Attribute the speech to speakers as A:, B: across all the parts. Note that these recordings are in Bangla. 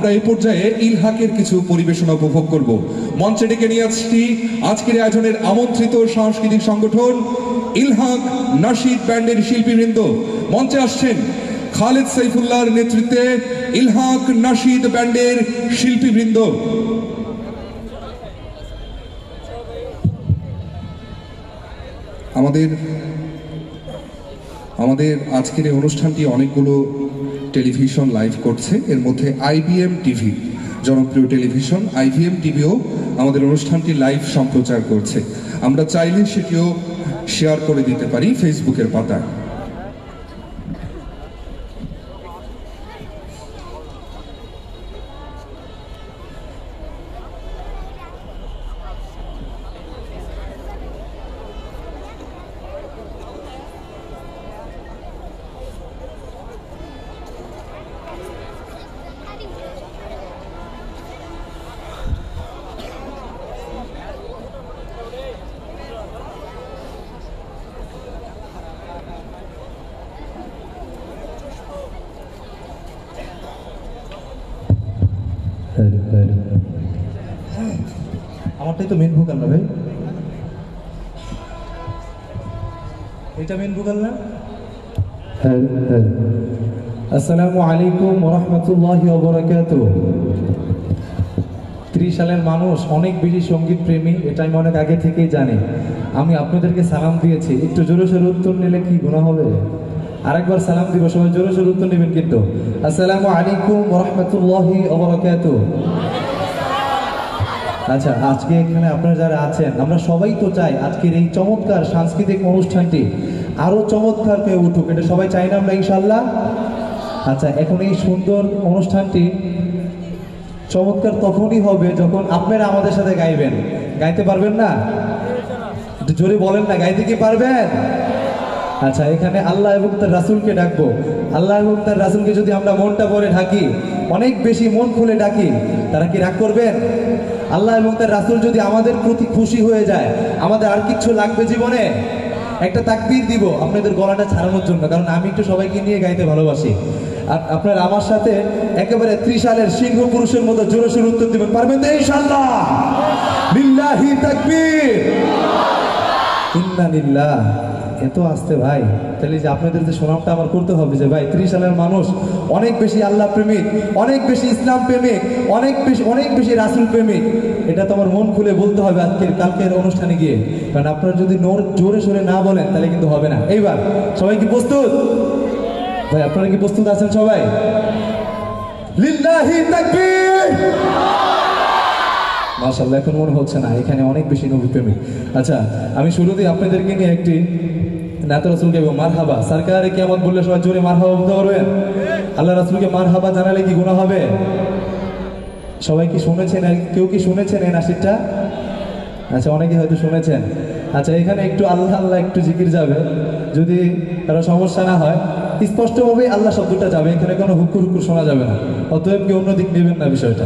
A: আমরা এই পর্যায়ে ইলহাকের কিছু পরিবেশনা উপভোগ করব। মঞ্চে ডেকে নিয়ে আসছি আজকের আয়োজনের আমন্ত্রিত সাংস্কৃতিক সংগঠন ইলহাক নাশিদ ব্যান্ডের শিল্পীবৃন্দ। মঞ্চে আসছেন খালেদ সাইফুল্লাহর নেতৃত্বে ইলহাক নাশিদ ব্যান্ডের শিল্পীবৃন্দ। আমাদের আজকের এই অনুষ্ঠানটি অনেকগুলো টেলিভিশন লাইভ করছে। এর মধ্যে IBM টিভি, জনপ্রিয় টেলিভিশন IBM টিভিও আমাদের অনুষ্ঠানটি লাইভ সম্প্রচার করছে। আমরা চাইলে সেটিও শেয়ার করে দিতে পারি ফেসবুকের পাতায়।
B: আমারটাই তো মেন ভোকাল না ভাই, এটা মেন ভোকাল না। আসসালামু আলাইকুম ওয়া রাহমাতুল্লাহি ওয়া বারাকাতুহু। 30 সালের মানুষ অনেক বেশি সঙ্গীত প্রেমী, এটা আমি অনেক আগে থেকেই জানি। আমি আপনাদেরকে সালাম দিয়েছি, একটু জোরে সোরে উত্তর নিলে কি গুনাহ হবে? আরেকবার সালাম দিব, সবাই জোরে সোরে উত্তর নেবেন কিন্তু। আসসালামু আলাইকুম ওয়া রাহমাতুল্লাহি ওয়া বারাকাতুহু। আচ্ছা, আজকে এখানে আপনারা যারা আছেন, আমরা সবাই তো চাই আজকের এই চমৎকার সাংস্কৃতিক অনুষ্ঠানটি আরো চমৎকার হয়ে উঠুক, এটা সবাই চাই না আমরা ইনশাআল্লাহ? আচ্ছা, এখন এই সুন্দর অনুষ্ঠানটি চমৎকার তখনই হবে যখন আপনারা আমাদের সাথে গাইবেন। গাইতে পারবেন না? একটু জোরে বলেন না, গাইতে কি পারবেন? আচ্ছা, এখানে আল্লাহ এবং তার রাসূলকে ডাকবো। আল্লাহ এবং তার রাসূলকে যদি আমরা মনটা ভরে ডাকি, অনেক বেশি মন খুলে ডাকি, তারা কি রাগ করবেন? আল্লাহ এবং তার রাসূল যদি আমাদের প্রতি খুশি হয়ে যায়, আমাদের আর কিচ্ছু লাগবে জীবনে? একটা তাকবীর দিব আপনাদের গলাটা ছাড়ানোর জন্য, কারণ আমি একটু সবাইকে নিয়ে গাইতে ভালোবাসি। আর আপনারা আমার সাথে একেবারে 30 সালের সিংহ পুরুষের মতো জোরে সোরে উত্তর দিবেন, পারবেন তো ইনশাআল্লাহ? লিল্লাহি তাকবীর, ইন্না লিল্লাহ। এত আসতে ভাই, তাহলে যে আপনাদের যে সুনামটা আমার করতে হবে যে ভাই 30 সালের মানুষ অনেক বেশি আল্লাহ প্রেমিক, অনেক বেশি ইসলাম প্রেমিক, অনেক বেশি রাসূল প্রেমিক, এটা তো আমার মন খুলে বলতে হবে কালকের অনুষ্ঠানে গিয়ে। কারণ আপনারা যদি জোরে সোরে না বলেন তাহলে কিন্তু হবে না। এইবার সবাই কি প্রস্তুত? ভাই আপনারা কি প্রস্তুত আছেন সবাই? লিল্লাহি তাকবীর। মাশাআল্লাহ, এখন মনে হচ্ছে না এখানে অনেক বেশি নবী প্রেমিক। আচ্ছা, আমি শুরুতেই আপনাদেরকে নিয়ে একটি নাত রাসূলকে এবং মারহাবা সরকারে কিয়ামত বললে সবাই জোরে মারহাবা বলতে পারবেন? আল্লাহ রাসূলকে মারহাবা জানালে কি গুনাহ হবে? সবাই কি শুনেছেন? কেউ কি শুনেছেন এই নাশিদটা? আচ্ছা, অনেকে হয়তো শুনেছেন। আচ্ছা, এখানে একটু আল্লাহ আল্লাহ একটু জিকির যাবে, যদি কারো সমস্যা না হয় স্পষ্টভাবে আল্লাহ শব্দটা যাবে, এখানে কোনো হুকুর হুকুর শোনা যাবে না। অতএব কি অন্য দিক নেবেন না বিষয়টা।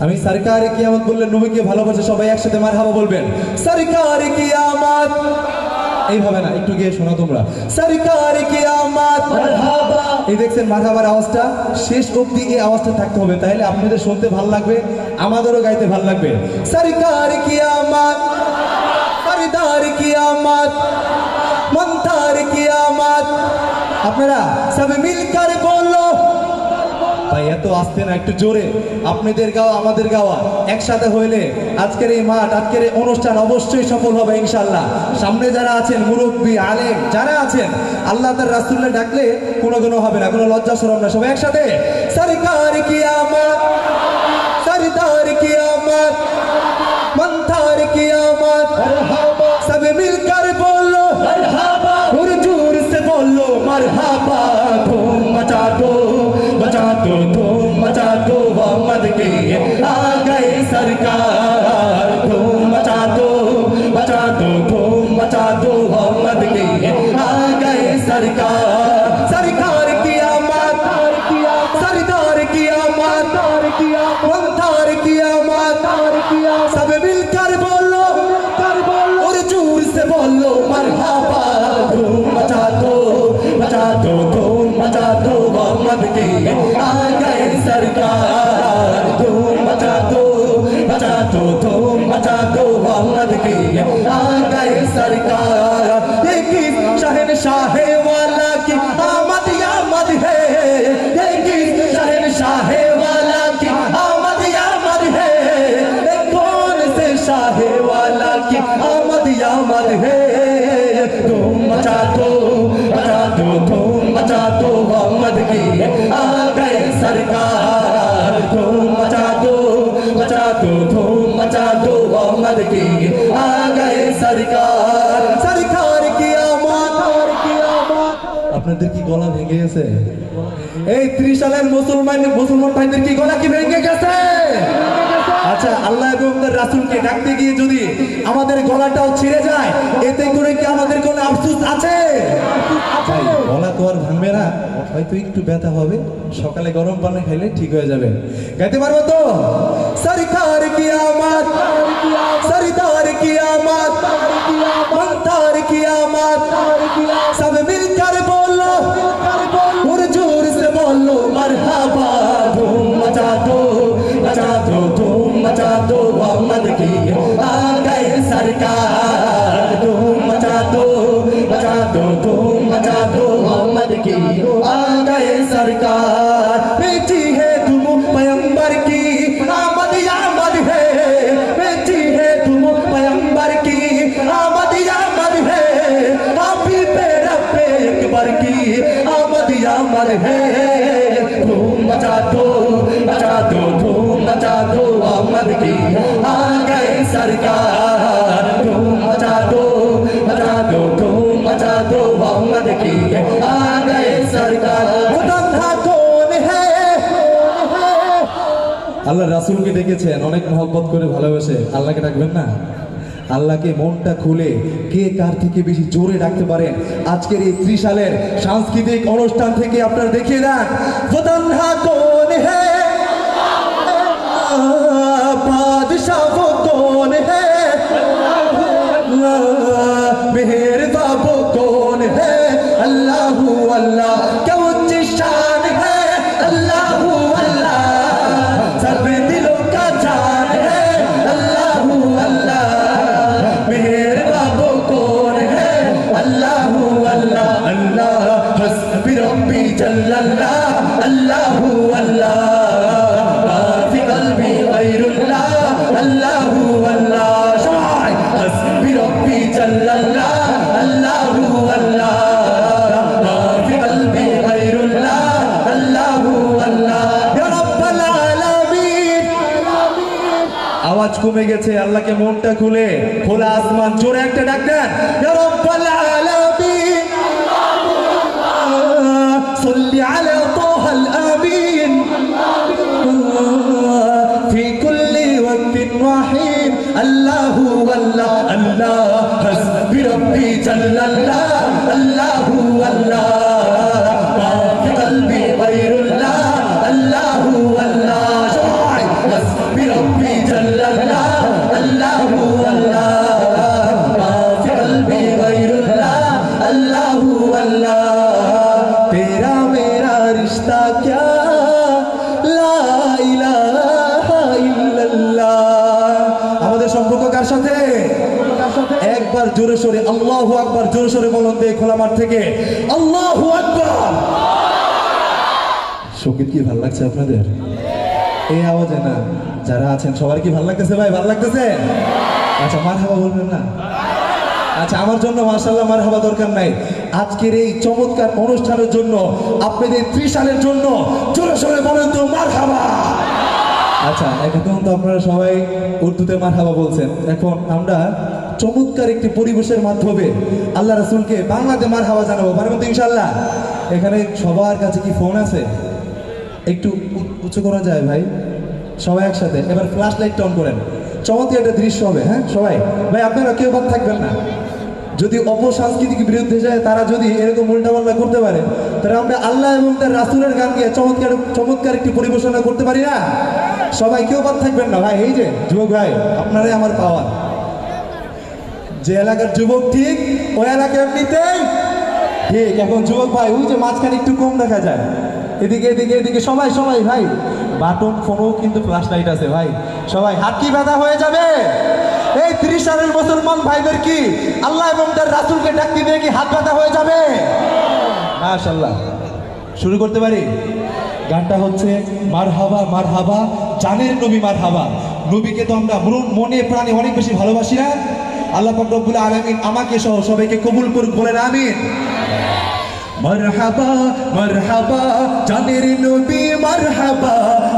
B: আমি সরকারে কিয়ামত বললে নবীকে ভালোবাসে, সবাই একসাথে মারহাবা বলবেন, সরকারে কিয়ামত। এইভাবে না, একটু গিয়ে শোনা তোমরা, সরকারে কিয়ামত মারহাবা। এই দেখছেন মারহাবার আওয়াজটা শেষ অবধি এই আওয়াজটা থাকতে হবে, তাহলে আপনাদের শুনতে ভালো লাগবে, আমাদেরও গাইতে ভালো লাগবে। সরকারে কিয়ামত, সরদার কিয়ামত, মন্তার কিয়ামত। আপনারা সব মিলকর বলো। ভাই এত আসতে না, একটু জোরে। আপনাদের গাওয়া আমাদের গাওয়া একসাথে হইলে আজকের এই মাঠ, আজকের এই অনুষ্ঠান অবশ্যই সফল হবে ইনশাআল্লাহ। সামনে যারা আছেন মুরব্বী আলেম যারা আছেন, আল্লাহ তার রাসূলকে ডাকলে কোনো হবে না, কোনো লজ্জা শরম না। সবাই একসাথে সরকার কিয়ামত, সরদার কিয়ামত, মন্তার কিয়ামত, মারহাবা। সব মিলকর বলো মারহাবা, হুজুর সে বলো মারহাবা। ধুম মचा दो, मचा दो, धूम मचा दो, मोहम्मद के आ गए सरकार। धूम मचा दो, धूम मचा दो, मोहम्मद के आ गए सरकार। सरकार कियामत, सरदार कियामत, मंथार कियामत। सब मिलकर बोलो, और जोर से बोलो मरहबा। धूम मचा दो, धूम मचा दो, मोहम्मद के आ गए सरकार। सरकार धूम मचा दो धूम मचा दो मोहम्मद की आ गए सरकार देखिए शहनशाह वाला की आमद आमद है देखिए शहनशाह वाला की आमद आमद है कौन से शाह वाला की आमद आमद है धूम मचा दो धूम मचा दो मोहम्मद की आ गए सरकार धूम मचा दो धूम मचा दो मोहम्मद की आ गए सरकार सरकार की आमद আপনাদের কি গলা ভেঙে গেছে এই 30 সালের মুসলমান ভাইদের কি গলা কি ভেঙে গেছে আচ্ছা আল্লাহ এবং তার রাসূলকে ডাকতে গিয়ে যদি আমাদের গলাটাও ছিঁড়ে যায় এতে করে কি আমাদের কোনো আফসোস আছে ভাই গলা তো আর ভাঙবে না হয়তো একটু ব্যথা হবে সকালে গরম পানি খেলে ঠিক হয়ে যাবে গাইতে পারবো তো সরকার কি আমত সরদার কি আমত মন্তার কি আমত সব মিলकर बोलो और जोर से बोलो मरहबा धूम मचा दो धूम मचा दो मोहम्मद की आ गए सरकार धूम मचा दो धूम मचा दो मोहम्मद की आ गए सरकार बेटी है तुम पैगंबर की आमद आमद है बेटी है तुम पैगंबर की आमद आमद है काफी पे रब्बे अकबर की आमद आमद है धूम मचा दो धूम मचा दो मोहम्मद की आ गए सरकार धूम मचा दो धूम मचा दो मोहम्मद की आ गए सरकार खुदा कौन है আল্লাহ রাসূলকে ডেকেছেন অনেক মহব্বত করে ভালোবেসে আল্লাহকে ডাকবেন না আল্লাহকে মনটা খুলে কে কার থেকে বেশি জোরে ডাকতে পারেন আজকের এই 30 সালের সাংস্কৃতিক অনুষ্ঠান থেকে আপনারা দেখিয়ে দেন খোদা কোন হে বাদশাহ वो कौन है मेहरबा वो कौन है अल्लाह अल्लाह क्या उच्च शान है अल्लाह अल्लाह सब दिलों का जान है अल्लाह अल्लाह मेहरबा वो कौन है अल्लाह अल्लाह अल्लाह हस्बी रब्बी जल्लल्लाह अल्लाह अल्लाह माफी कल्बी गैरुल्लाह अल्लाह अल्लाह शाय हस्बी रब्बी जल्लल्लाह अल्लाह अल्लाह माफी कल्बी गैरुल्लाह अल्लाह अल्लाह या रब्बल आलामीन आवाज कमे গেছে আল্লাহকে মনটা খুলে খোলা আসমান জোরে একটা ডাক দেন ইয়া রব্বাল আলামিন صلي على طه الامين في كل وقت وحين الله والله الله حسبي ربي جل الله الله الله ما في قلبي غير الله الله الله حسبي ربي جل الله الله الله ما في قلبي غير الله الله الله तेरा मेरा रिश्ता क्या ला इलाहा इल्लल्लाह আমাদের সম্পর্ক কার সাথে একবার জোরে সোরে আল্লাহু আকবার জোরে সোরে বলুন দে খোলা মাঠ থেকে আল্লাহু আকবার সঙ্গীত কি ভালো লাগছে আপনাদের এই আওয়াজে না যারা আছেন সবার কি ভালো লাগতেছে ভাই ভালো লাগতেছে আচ্ছা মারহাবা বলবেন না আচ্ছা আমার জন্য মাশাআল্লাহ মারহাবা দরকার নাই আজকের এই চমৎকার অনুষ্ঠানের জন্য আপনাদের 30 সালের জন্য জোরে সোরে বলেন তো মারহাবা আচ্ছা এখন তো আপনারা সবাই উর্দুতে মারহাবা বলছেন এখন আমরা চমৎকার একটি পরিবেশের মাধ্যমে আল্লাহ রাসূলকে বাংলাতে মারহাবা জানাবো পারবেন তো ইনশাআল্লাহ এখানে সবার কাছে কি ফোন আছে একটু উঁচু করা যায় ভাই সবাই একসাথে এবার ফ্ল্যাশ লাইটটা অন করেন চমৎকার একটা দৃশ্য হবে হ্যাঁ সবাই ভাই আপনারা কেউ বাদ থাকবেন না যদি অপসংস্কৃতির বিরুদ্ধে যায় তারা যদি এরকম উল্টাপাল্টা করতে পারে তাহলে আমরা আল্লাহ এবং তার রাসূলের গানকে চমৎকার একটি পরিবেশনা করতে পারি না সবাই কেউ বাদ থাকবেন না ভাই এই যে যুবক ভাই আপনারাই আমার পাওয়ার যে এলাকার যুবক ঠিক ওই এলাকা এমনিতেই ঠিক এখন যুবক ভাই ওই যে মাঝখানে একটু কম দেখা যায় এদিকে সবাই ভাই বাটন ফোনও কিন্তু ফ্ল্যাশ লাইট আছে ভাই। সবাই হাত কি ব্যথা হয়ে যাবে? এই 30 সালের মুসলমান ভাইদের কি আল্লাহ এবং তার রাসূলকে ডাকতে দিয়ে কি হাত ব্যথা হয়ে যাবে? মাশাআল্লাহ, শুরু করতে পারি। গানটা হচ্ছে মারহাবা মারহাবা জানের নবী মারহাবা। নবীকে তো আমরা মনে প্রাণে অনেক বেশি ভালোবাসি না? আল্লাহ পাক রব্বুল আলামিন আমাকে সহ সবাইকে কবুল করুক, বলেন আমিন। মারহাবা মারহাবা জানের নবী মারহাবা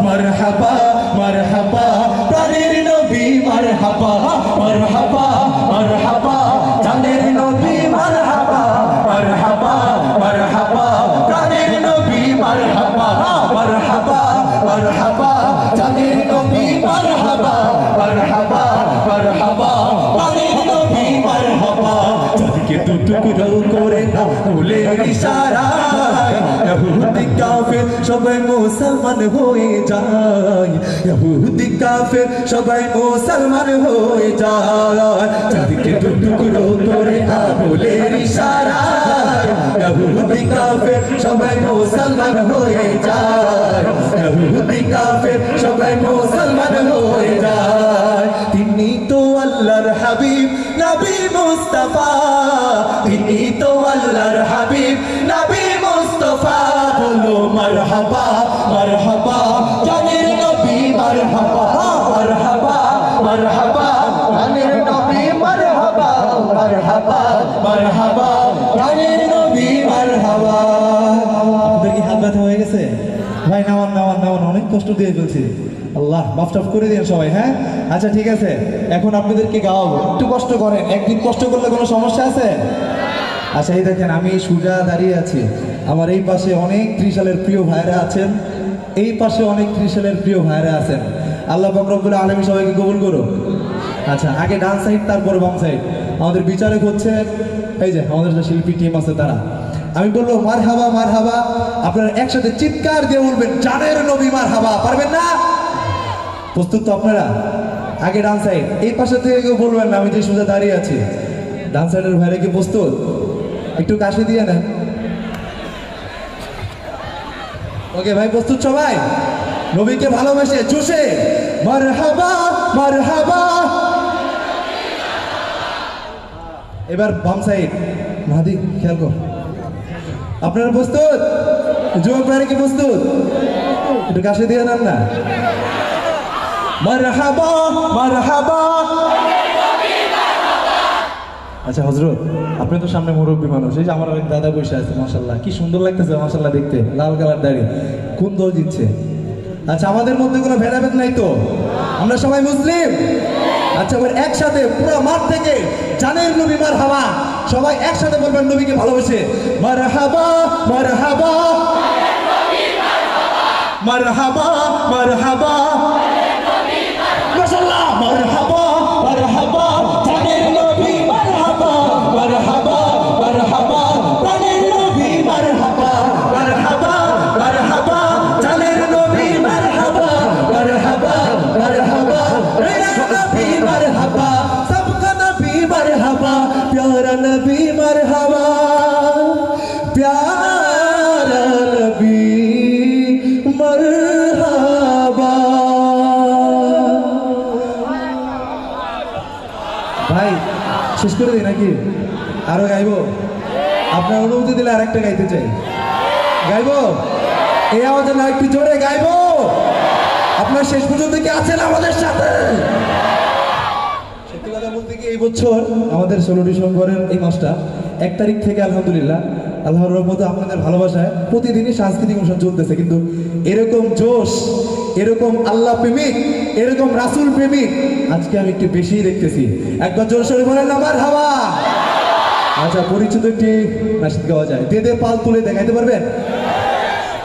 B: মারহাবা মারহাবা প্রাণের নবী মারহাবা মারহাবা মারহাবা জানের নবী মারহাবা মারহাবা মারহাবা প্রাণের নবী মারহাবা মারহাবা মারহাবা জানের নবী মারহাবা মারহাবা মারহাবা প্রাণের নবী মারহাবা। যাদেরকে টুকরো করে না ফুলের ইশারায় ইহুদি কাফের সবাই মুসলমান হয়ে যায়, ইহুদি কাফের সবাই মুসলমান হয়ে যায়। যাদেরকে টুকরো করে না ফুলের ইশারায় ইহুদি কাফের সবাই মুসলমান হয়ে যায়, ইহুদি কাফের সবাই মুসলমান হয়ে যায়। তিনি তো আল্লাহর হাবিব নবী মুস্তাফা, তিনি তো আল্লাহর হাবিব নবী মুস্তাফা। বলো মারহাবা মারহাবা জানের নবী মারহাবা মারহাবা মারহাবা জানের নবী মারহাবা মারহাবা মারহাবা জানের নবী মারহাবা। আপনাদের কি হাত ব্যথা হয়ে গেছে? ভাই নামান নামান নামান, অনেক কষ্ট দিয়ে ফেলছি। আল্লাহ মাফ টাফ করে দিন সবাই। হ্যাঁ আচ্ছা ঠিক আছে, এখন আপনাদেরকে গাওয়াবো, একটু কষ্ট করেন। একদিন কষ্ট করলে কোনো সমস্যা আছে? আচ্ছা এই দেখেন আমি সোজা দাঁড়িয়ে আছি, আমার এই পাশে অনেক ত্রিশালের প্রিয় ভাইরা আছেন, এই পাশে অনেক ত্রিশালের প্রিয় ভাইরা আছেন। আল্লাহ পাক রব্বুল আলামিন সবাইকে কবুল করুন। আচ্ছা আগে ডান সাইড তারপরে বাম সাইড। আমাদের বিচারক হচ্ছে এই যে আমাদের যে শিল্পী টিম আছে তারা। আমি বলবো মারহাবা মারহাবা, আপনারা একসাথে চিৎকার দিয়ে বলবেন জানের নবী মারহাবা। পারবেন না? প্রস্তুত তো আপনারা? আগে ডান সাইড, এই পাশে থেকে কেউ বলবেন না, আমি যে সোজা দাঁড়িয়ে আছি। ডান সাইডের ভাইরা কি প্রস্তুত? একটু কাশি দিয়ে নেন। ওকে ভাই প্রস্তুত সবাই? নবীকে ভালোবেসে চুষে মারহাবা মারহাবা। এবার বাম সাইড মাহাদি খেয়াল কর। আপনারা প্রস্তুত? যুবক ভাইরা কি প্রস্তুত? একটু কাশি দিয়ে নেন না। মারহাবা মারহাবা। আচ্ছা হযরত, আপনি তো সামনে মুরব্বী মানুষ, এই যে আমার এক দাদা বসে আছে, মাশাআল্লাহ কি সুন্দর লাগতেছে মাশাআল্লাহ দেখতে, লাল কালার দাড়ি, কোন দল জিতছে? আচ্ছা আমাদের মধ্যে কোনো ভেদাভেদ নাই তো? আমরা সবাই মুসলিম। আচ্ছা এবার একসাথে পুরো মাঠ থেকে জানের নবী মারহাবা, সবাই একসাথে বলবেন নবীকে ভালোবেসে মারহাবা মারহাবা মারহাবা মারহাবা মাশাআল্লাহ মারহাবা মারহাবা জানের নবী মারহাবা মারহাবা মারহাবা জানের নবী মারহাবা মারহাবা মারহাবা জানের নবী মারহাবা মারহাবা মারহাবা মেরা নবী মারহাবা সবকা নবী মারহাবা প্যারা নবী মারহাবা প্যারা নবী মারহাবা। ভাই শেষ করে দিই নাকি? আরো গাইবো? আপনার অনুমতি দিলে আরেকটা গাইতে চাই। গাইবো? এই আওয়াজে না একটু জোরে গাইবো? আপনার শেষ পর্যন্ত কি আছেন আমাদের সাথে? সত্যি কথা বলতে কি এই বছর আমাদের 16 ডিসেম্বরের এই মাসটা 1 তারিখ থেকে আলহামদুলিল্লাহ আল্লাহর রহমতে আপনাদের ভালোবাসায় প্রতিদিনই সাংস্কৃতিক অনুষ্ঠান চলতেছে, কিন্তু এরকম জোশ, এরকম আল্লাহ প্রেমিক, এরকম রাসূল প্রেমিক আজকে আমি একটু বেশি দেখতেছি। একবার জোর সরে বলেন না মারহাবা। আচ্ছা পরিচিত একটি নাশিদ গাওয়া যায়, দে দে পাল তুলে দেখাইতে পারবেন?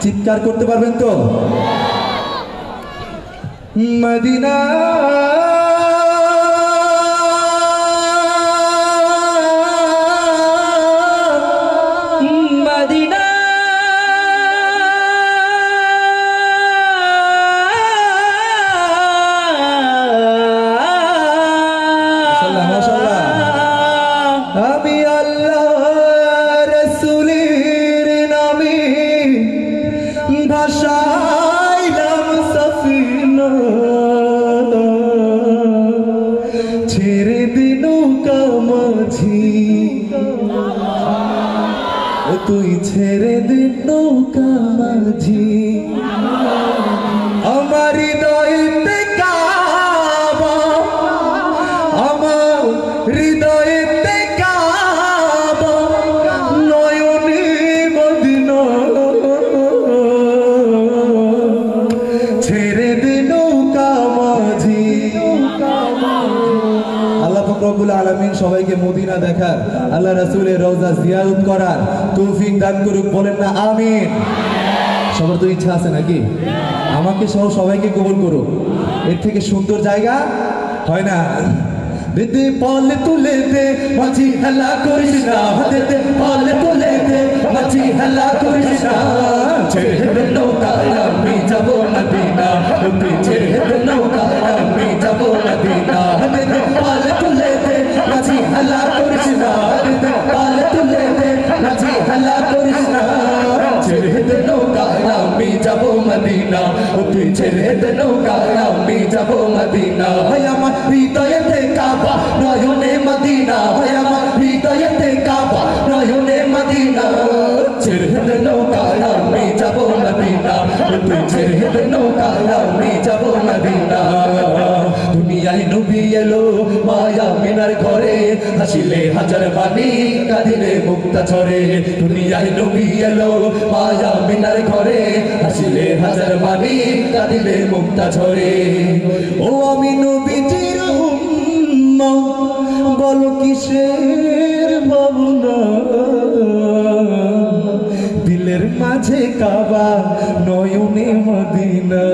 B: চিৎকার করতে পারবেন তো? মদিনা ভাষাইলাম রব্বুল আলামিন সবাইকে মদিনা দেখার, আল্লাহ রাসূলের রওজা জিয়ারত করার তৌফিক দান করুক, বলেন না আমিন। সবার তো ইচ্ছা আছে নাকি? আমাকে সহ সবাইকে কবুল করুক। এর থেকে সুন্দর জায়গা হয় না। দিতে পালে তুলে দে মাঝি হেলা করিস না, দিতে পালে তুলে দে মাঝি হেলা করিস না, ছেড়ে দে নৌকা আমি যাব মদিনা, তুই ছেড়ে দে নৌকা আমি যাব মদিনা, দিতে পালে তুলে দে মাঝি হেলা করিস না, দিতে পালে তুলে দে মাঝি হেলা করিস না, ছেড়ে দে নৌকা আমি যাব মদিনা, তুই ছেড়ে দে নৌকা আমি যাব মদিনা। ভাই আমার হৃদয়েতে কাবা নয়নে মদিনা, ভাই আমার হৃদয়েতে কাবা নয়নে মদিনা, ছেড়ে দে নৌকা আমি যাব মদিনা, তুই ছেড়ে দে নৌকা আমি যাব মদিনা। দুনিয়ায় নবী এলো মায়া মিনার ঘরে, হাসিলে হাজার বাণী কাঁদিলে মুক্তা ঝরে, দুনিয়ায় নবী এলো মায়া মিনার ঘরে, হাসিলে হাজার বাণী কাঁদিলে মুক্তা ঝরে। ও আমি নবীজির উম্মত, বলো কিসের ভাবনা, দিলের মাঝে কাবা নয়নে মদিনা।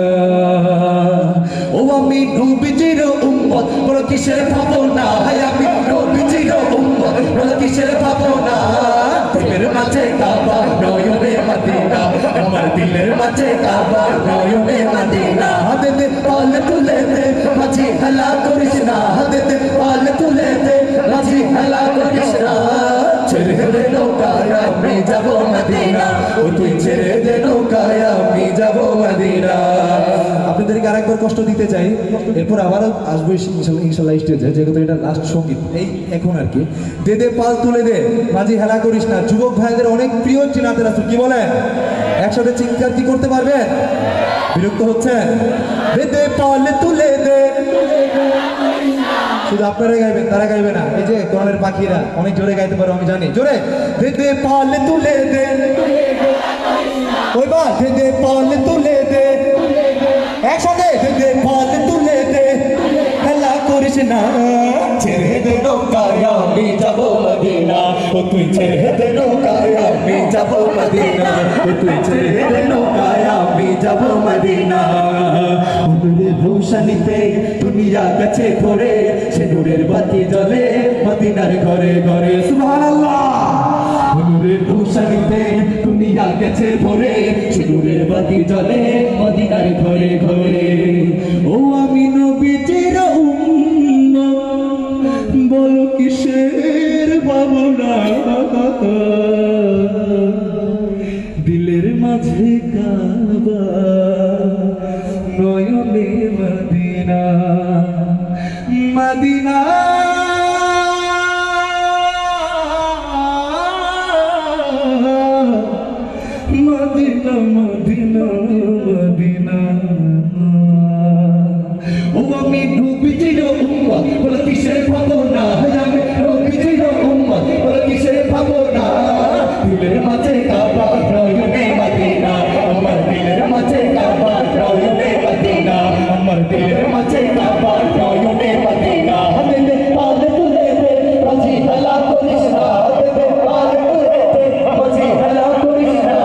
B: ও আমি নবীজির উম্মত, বলো কিসের ভাবনা, আমি নবীজির উম্মত, বলো কিসের ভাবনা, দিলের মাঝে কাবা নয়নে মদিনা, আমার দিলের মাঝে কাবা নয়নে মদিনা। হাতে পালে তুলে দে মাঝি হেলা করিস না, হাতে পালে তুলে দে মাঝি হেলা করিস না, ছেড়ে দে নৌকা আমি যাব মদিনা, ও তুই ছেড়ে দে নৌকা আমি যাব মদিনা। আপনাদেরকে আরেকবার কষ্ট দিতে চাই, এরপর আবারও আসবো ইনশাল্লাহ স্টেজে, যেহেতু এটা লাস্ট সঙ্গীত এই এখন আর কি। দে দে পাল তুলে দে মাঝি হেলা করিস না, যুবক ভাইদের অনেক প্রিয় চিনাতে রাসূল, কি বলেন? একসাথে চিৎকার কি করতে পারবেন? বিরক্ত হচ্ছেন? দে দে পাল তুলে দে, শুধু আপনারা গাইবেন, তারা গাইবে না। এই যে কোরআনের পাখিরা অনেক জোরে গাইতে পারো আমি জানি, জোরে। দে দে পাল তুলে দে, ওই বা দে দে পাল তুলে দে, একসাথে দে দে পাল তুলে দে, হেলা করিস না, ছেড়ে দে নৌকা আমি যাব মদিনা, ও তুই ছেড়ে দে নৌকা আমি যাব মদিনা, ও তুই ছেড়ে দে নৌকা আমি যাব মদিনা। নূরের রোশনীতে দুনিয়া কাছে ঘোরে, সে নূরের বাতি জ্বলে মদিনার ঘরে ঘরে, সুবহানাল্লাহ। নূরের রোশনীতে দুনিয়া কাছে ভরে, সে নূরের বাতি জ্বলে মদিনার ঘরে ঘরে। ও আমি নবীজির উম্মত, বলো কিসের ভাবনা, দিলের মাঝে কাবা নয়নে Medina, Medina Medina Medina Medina. ও আমি নবীজির উম্মত, বলো কিসের ভাবনা, আমি নবীজির উম্মত, বলো কিসের ভাবনা, দিলের মাঝে কাবা নয়নে মদিনা, আমার দিলের মাঝে কাবা নয়নে মদিনা, আমার দিলের মাঝে কাবা নয়নে মদিনা। হাতে পালে তুলে দে মাঝি হেলা করিস না, হাতে পালে তুলে দে মাঝি হেলা করিস না,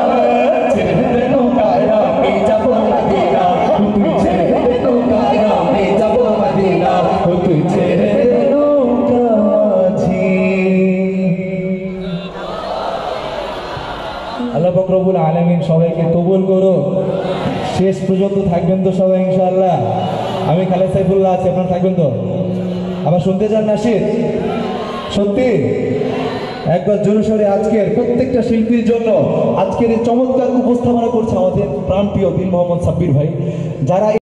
B: ছেড়ে দে নৌকা আমি যাব মদিনা, তুই ছেড়ে দে নৌকা আমি যাব মদিনা, তুই ছেড়ে দে নৌকা মাঝি। আল্লাহ পাক রব্বুল আলামিন সবাইকে কবুল করো, শেষ পর্যন্ত থাকবেন তো সবাই ইনশাআল্লাহ। আমি খালেদ সাইফুল্লাহ আছি, আপনারা থাকবেন তো? আবার শুনতে চান নাশিদ? সত্যি একবার জোরে সোরে আজকের প্রত্যেকটা শিল্পীর জন্য আজকের এই চমৎকার উপস্থাপনা করছে আমাদের প্রাণপ্রিয় দিল মোহাম্মদ সাব্বির ভাই, যারা